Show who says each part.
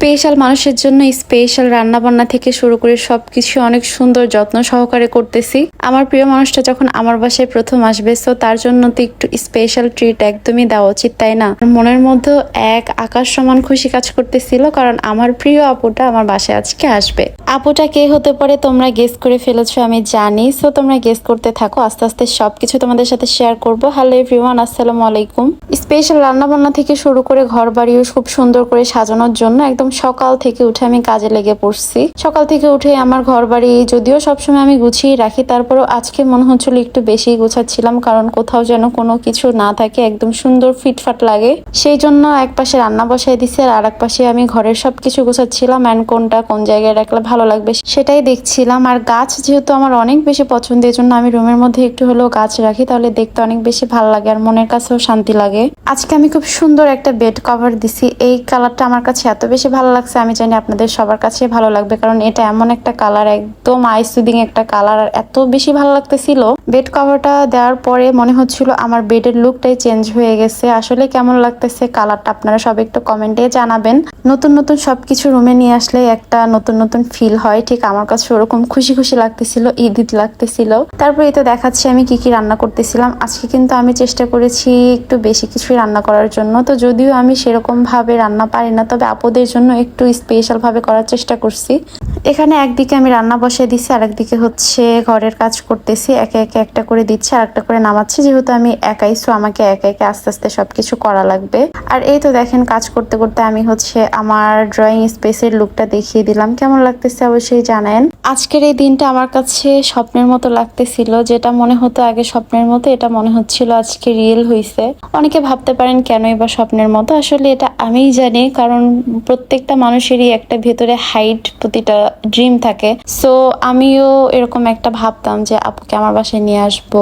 Speaker 1: Special মানুষের জন্য special রান্না বান্না থেকে শুরু করে সবকিছু অনেক সুন্দর যত্ন সহকারে করতেছি। আমার প্রিয় মানুষটা যখন আমার বাসায় প্রথম আসবে, সো তার জন্য তো একটু স্পেশাল ট্রিট একদমই দেওয়া উচিত, তাই না? মনের মধ্যে এক আকাশ সমান খুশি কাজ করতেছিল, কারণ আমার প্রিয় আপুটা আমার বাসায় আজকে আসবে। আপুটা কে হতে পারে তোমরা গেস করে ফেলেছো আমি জানি, সো তোমরা গেস করতে থাকো, আস্তে আস্তে সবকিছু তোমাদের সাথে শেয়ার করবো। হ্যালো এভরিওয়ান, আসসালামু আলাইকুম। স্পেশাল রান্না বান্না থেকে শুরু করে ঘর বাড়িও খুব সুন্দর করে সাজানোর জন্য একদম সকাল থেকে উঠে আমি কাজে লেগে পড়ছি। সকাল থেকে উঠে আমার ঘর বাড়ি যদিও সবসময় আমি গুছিয়ে রাখি, তারপরেও আজকে মনে হচ্ছিল একটু বেশি গুছাচ্ছিলাম, কারণ কোথাও যেন কোনো কিছু না থাকে, একদম সুন্দর ফিটফাট লাগে। সেই জন্য এক পাশে রান্না বসাই দিছি আর এক পাশে আমি ঘরের সবকিছু গুছাচ্ছিলাম, অ্যান্ড কোনটা কোন জায়গায় রাখলে ভালো লাগবে সেটাই দেখছিলাম। আর গাছ যেহেতু আমার অনেক বেশি পছন্দ, এই জন্য আমি রুমের মধ্যে একটু হলেও গাছ রাখি, তাহলে দেখতে অনেক বেশি ভালো লাগে আর মনের কাছেও শান্তি লাগে। আজকে আমি খুব সুন্দর একটা বেড কভার দিছি। এই কালারটা আমার কাছে এত বেশি ভালো লাগছে, আমি জানি আপনাদের সবার কাছে ভালো লাগবে, কারণ এটা এমন একটা কালার, একদম আই সুদিং একটা কালার, আর এত বেশি ভালো লাগতেছিল। বেড কভারটা দেওয়ার পরে মনে হচ্ছিল আমার বেডের লুকটাই চেঞ্জ হয়ে গেছে। আসলে কেমন লাগতেছে কালারটা আপনারা সব একটু কমেন্টে জানাবেন। নতুন নতুন সবকিছু রুমে নিয়ে আসলে একটা নতুন নতুন ফিল হয়, ঠিক আমার কাছে ওরকম খুশি খুশি লাগতেছিল, ঈদ ঈদ লাগতেছিল। তারপরে তো দেখাচ্ছি আমি কি কি রান্না করতেছিলাম। আজকে কিন্তু আমি চেষ্টা করেছি একটু বেশি কিছুই রান্না করার জন্য, তো যদিও আমি সেরকম ভাবে রান্না পারি না, তবে আপুদের জন্য একটু স্পেশাল ভাবে করার চেষ্টা করছি। এখানে একদিকে আমি রান্না বসিয়ে দিচ্ছি, আর একদিকে হচ্ছে ঘরের কাজ করতেছি, একে একে একটা করে দিচ্ছি আর একটা করে নামাচ্ছি, যেহেতু আমি একাই, সো আমাকে একে একে আস্তে আস্তে সবকিছু করা লাগবে। আর এই তো দেখেন কাজ করতে করতে আমি হচ্ছে আমার ড্রয়িং স্পেসের লুকটা দেখিয়ে দিলাম, কেমন লাগতেছে অবশ্যই জানেন। আজকের এই দিনটা আমার কাছে স্বপ্নের মতো লাগতেছিল, যেটা মনে হতো আগে স্বপ্নের মতো, এটা মনে হচ্ছিল আজকে রিয়েল হয়েছে। অনেকে ভাবতে পারেন কেনই বা স্বপ্নের মতো, আসলে এটা আমিই জানি, কারণ প্রত্যেকটা মানুষেরই একটা ভেতরে হাইট প্রতিটা ড্রিম থাকে। সো আমিও এরকম একটা ভাবতাম যে আপুকে আমার বাসায় নিয়ে আসবো,